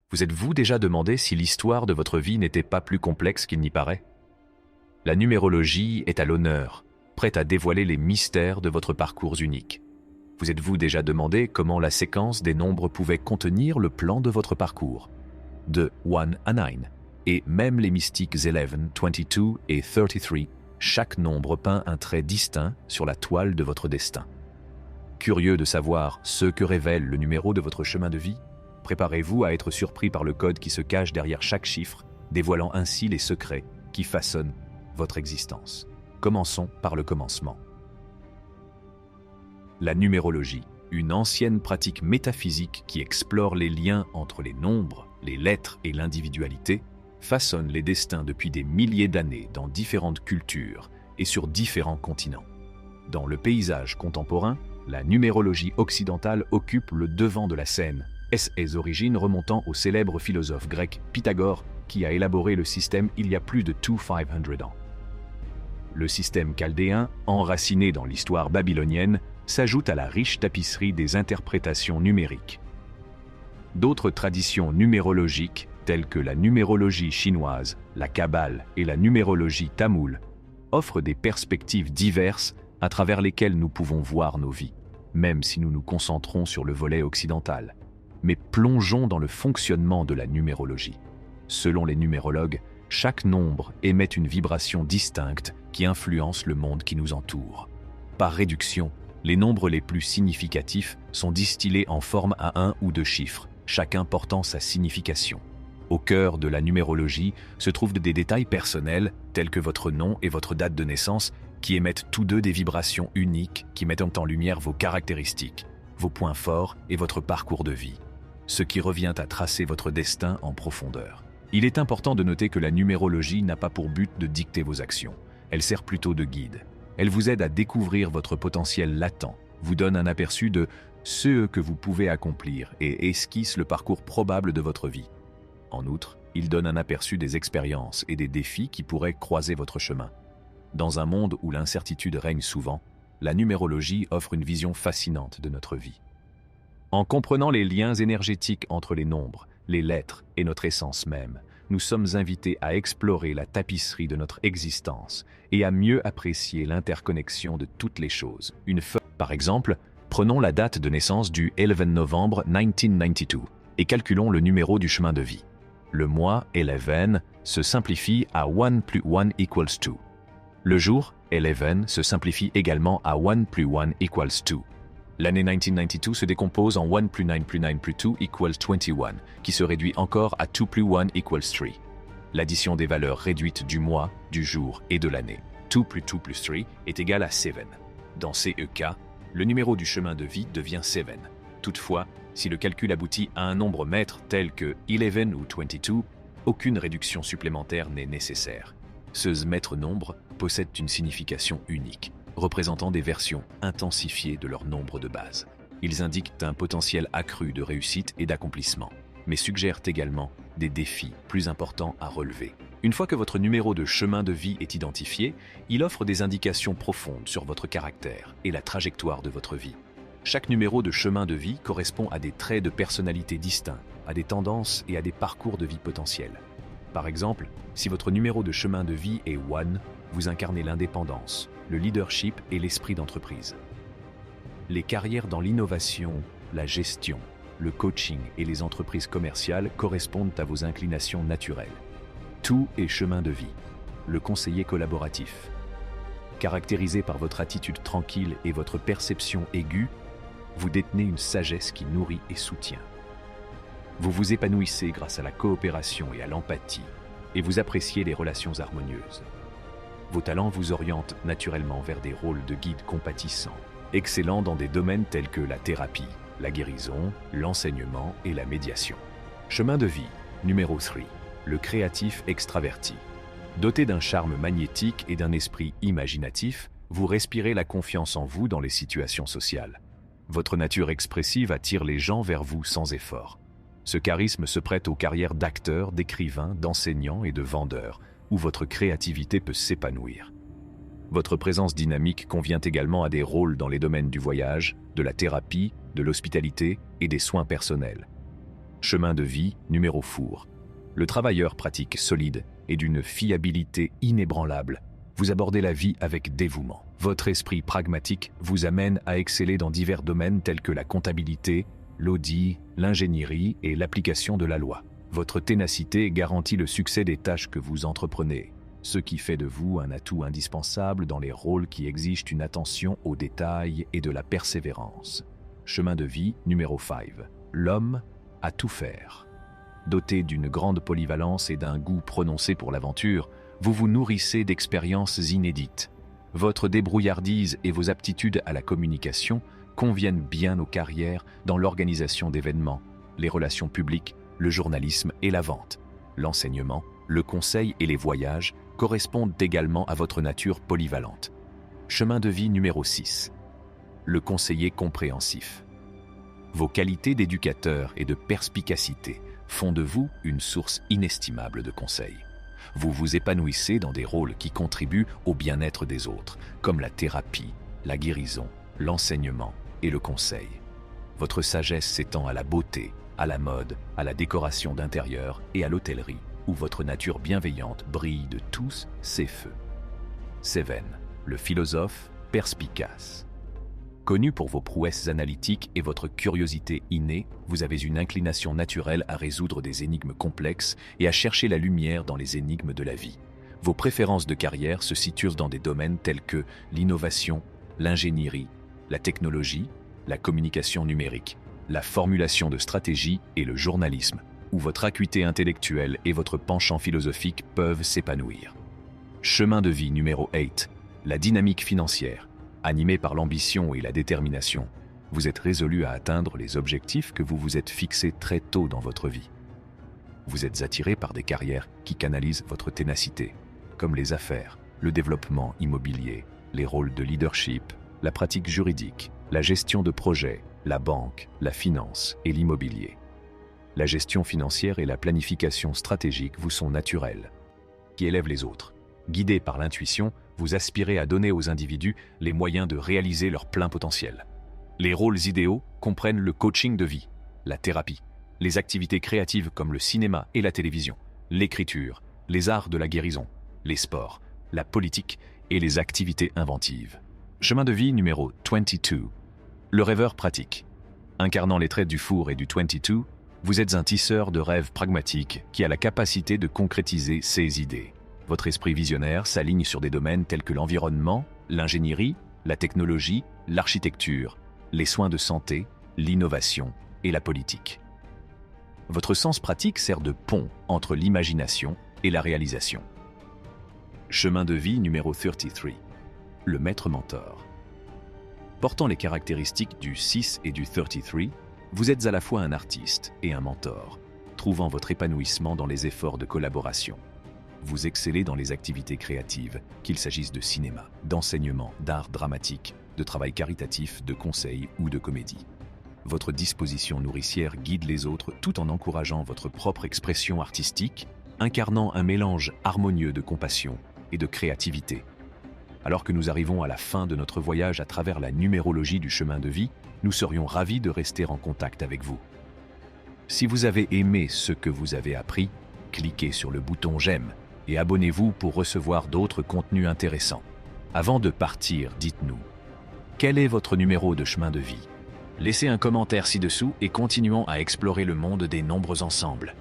Vous êtes-vous déjà demandé si l'histoire de votre vie n'était pas plus complexe qu'il n'y paraît? La numérologie est à l'honneur, prête à dévoiler les mystères de votre parcours unique. Vous êtes-vous déjà demandé comment la séquence des nombres pouvait contenir le plan de votre parcours? De 1 à 9, et même les mystiques 11, 22 et 33, chaque nombre peint un trait distinct sur la toile de votre destin. Curieux de savoir ce que révèle le numéro de votre chemin de vie? Préparez-vous à être surpris par le code qui se cache derrière chaque chiffre, dévoilant ainsi les secrets qui façonnent votre existence. Commençons par le commencement. La numérologie, une ancienne pratique métaphysique qui explore les liens entre les nombres, les lettres et l'individualité, façonne les destins depuis des milliers d'années dans différentes cultures et sur différents continents. Dans le paysage contemporain, la numérologie occidentale occupe le devant de la scène, ses origines remontant au célèbre philosophe grec Pythagore qui a élaboré le système il y a plus de 2500 ans. Le système chaldéen, enraciné dans l'histoire babylonienne, s'ajoute à la riche tapisserie des interprétations numériques. D'autres traditions numérologiques, telles que la numérologie chinoise, la Kabbale et la numérologie tamoule, offrent des perspectives diverses à travers lesquelles nous pouvons voir nos vies, même si nous nous concentrons sur le volet occidental. Mais plongeons dans le fonctionnement de la numérologie. Selon les numérologues, chaque nombre émet une vibration distincte qui influence le monde qui nous entoure. Par réduction, les nombres les plus significatifs sont distillés en forme à 1 ou 2 chiffres, chacun portant sa signification. Au cœur de la numérologie se trouvent des détails personnels, tels que votre nom et votre date de naissance, qui émettent tous deux des vibrations uniques qui mettent en lumière vos caractéristiques, vos points forts et votre parcours de vie, ce qui revient à tracer votre destin en profondeur. Il est important de noter que la numérologie n'a pas pour but de dicter vos actions. Elle sert plutôt de guide. Elle vous aide à découvrir votre potentiel latent, vous donne un aperçu de ce que vous pouvez accomplir et esquisse le parcours probable de votre vie. En outre, il donne un aperçu des expériences et des défis qui pourraient croiser votre chemin. Dans un monde où l'incertitude règne souvent, la numérologie offre une vision fascinante de notre vie. En comprenant les liens énergétiques entre les nombres, les lettres et notre essence même, nous sommes invités à explorer la tapisserie de notre existence et à mieux apprécier l'interconnexion de toutes les choses. Par exemple, prenons la date de naissance du 11 novembre 1992 et calculons le numéro du chemin de vie. Le mois 11 se simplifie à 1 plus 1 equals 2. Le jour 11 se simplifie également à 1 plus 1 equals 2. L'année 1992 se décompose en 1 plus 9 plus 9 plus 2 equals 21, qui se réduit encore à 2 plus 1 equals 3. L'addition des valeurs réduites du mois, du jour et de l'année, 2 plus 2 plus 3, est égale à 7. Dans ces cas, le numéro du chemin de vie devient 7. Toutefois, si le calcul aboutit à un nombre maître tel que 11 ou 22, aucune réduction supplémentaire n'est nécessaire. Ces maîtres nombres possèdent une signification unique, représentant des versions intensifiées de leur nombre de base. Ils indiquent un potentiel accru de réussite et d'accomplissement, mais suggèrent également des défis plus importants à relever. Une fois que votre numéro de chemin de vie est identifié, il offre des indications profondes sur votre caractère et la trajectoire de votre vie. Chaque numéro de chemin de vie correspond à des traits de personnalité distincts, à des tendances et à des parcours de vie potentiels. Par exemple, si votre numéro de chemin de vie est 1, vous incarnez l'indépendance, le leadership et l'esprit d'entreprise. Les carrières dans l'innovation, la gestion, le coaching et les entreprises commerciales correspondent à vos inclinations naturelles. Tout est chemin de vie. Le conseiller collaboratif. Caractérisé par votre attitude tranquille et votre perception aiguë, vous détenez une sagesse qui nourrit et soutient. Vous vous épanouissez grâce à la coopération et à l'empathie, et vous appréciez les relations harmonieuses. Vos talents vous orientent naturellement vers des rôles de guide compatissants, excellents dans des domaines tels que la thérapie, la guérison, l'enseignement et la médiation. Chemin de vie, numéro 3, le créatif extraverti. Doté d'un charme magnétique et d'un esprit imaginatif, vous respirez la confiance en vous dans les situations sociales. Votre nature expressive attire les gens vers vous sans effort. Ce charisme se prête aux carrières d'acteurs, d'écrivains, d'enseignants et de vendeurs, où votre créativité peut s'épanouir. Votre présence dynamique convient également à des rôles dans les domaines du voyage, de la thérapie, de l'hospitalité et des soins personnels. Chemin de vie numéro 4. Le travailleur pratique solide et d'une fiabilité inébranlable. Vous abordez la vie avec dévouement. Votre esprit pragmatique vous amène à exceller dans divers domaines tels que la comptabilité, l'audit, l'ingénierie et l'application de la loi. Votre ténacité garantit le succès des tâches que vous entreprenez, ce qui fait de vous un atout indispensable dans les rôles qui exigent une attention aux détails et de la persévérance. Chemin de vie numéro 5. L'homme à tout faire. Doté d'une grande polyvalence et d'un goût prononcé pour l'aventure, vous vous nourrissez d'expériences inédites. Votre débrouillardise et vos aptitudes à la communication conviennent bien aux carrières dans l'organisation d'événements, les relations publiques, le journalisme et la vente. L'enseignement, le conseil et les voyages correspondent également à votre nature polyvalente. Chemin de vie numéro 6. Le conseiller compréhensif. Vos qualités d'éducateur et de perspicacité font de vous une source inestimable de conseils. Vous vous épanouissez dans des rôles qui contribuent au bien-être des autres, comme la thérapie, la guérison, l'enseignement et le conseil. Votre sagesse s'étend à la beauté, à la mode, à la décoration d'intérieur et à l'hôtellerie, où votre nature bienveillante brille de tous ses feux. Seven, le philosophe perspicace. Connu pour vos prouesses analytiques et votre curiosité innée, vous avez une inclination naturelle à résoudre des énigmes complexes et à chercher la lumière dans les énigmes de la vie. Vos préférences de carrière se situent dans des domaines tels que l'innovation, l'ingénierie, la technologie, la communication numérique, la formulation de stratégies et le journalisme, où votre acuité intellectuelle et votre penchant philosophique peuvent s'épanouir. Chemin de vie numéro 8. La dynamique financière. Animé par l'ambition et la détermination, vous êtes résolu à atteindre les objectifs que vous vous êtes fixés très tôt dans votre vie. Vous êtes attiré par des carrières qui canalisent votre ténacité, comme les affaires, le développement immobilier, les rôles de leadership, la pratique juridique, la gestion de projets, la banque, la finance et l'immobilier. La gestion financière et la planification stratégique vous sont naturelles, qui élèvent les autres. Guidé par l'intuition, vous aspirez à donner aux individus les moyens de réaliser leur plein potentiel. Les rôles idéaux comprennent le coaching de vie, la thérapie, les activités créatives comme le cinéma et la télévision, l'écriture, les arts de la guérison, les sports, la politique et les activités inventives. Chemin de vie numéro 22. Le rêveur pratique. Incarnant les traits du four et du 22, vous êtes un tisseur de rêves pragmatiques qui a la capacité de concrétiser ses idées. Votre esprit visionnaire s'aligne sur des domaines tels que l'environnement, l'ingénierie, la technologie, l'architecture, les soins de santé, l'innovation et la politique. Votre sens pratique sert de pont entre l'imagination et la réalisation. Chemin de vie numéro 33. Le maître mentor. Portant les caractéristiques du 6 et du 33, vous êtes à la fois un artiste et un mentor, trouvant votre épanouissement dans les efforts de collaboration. Vous excellez dans les activités créatives, qu'il s'agisse de cinéma, d'enseignement, d'art dramatique, de travail caritatif, de conseil ou de comédie. Votre disposition nourricière guide les autres tout en encourageant votre propre expression artistique, incarnant un mélange harmonieux de compassion et de créativité. Alors que nous arrivons à la fin de notre voyage à travers la numérologie du chemin de vie, nous serions ravis de rester en contact avec vous. Si vous avez aimé ce que vous avez appris, cliquez sur le bouton j'aime et abonnez-vous pour recevoir d'autres contenus intéressants. Avant de partir, dites-nous, quel est votre numéro de chemin de vie? Laissez un commentaire ci-dessous et continuons à explorer le monde des nombres ensemble.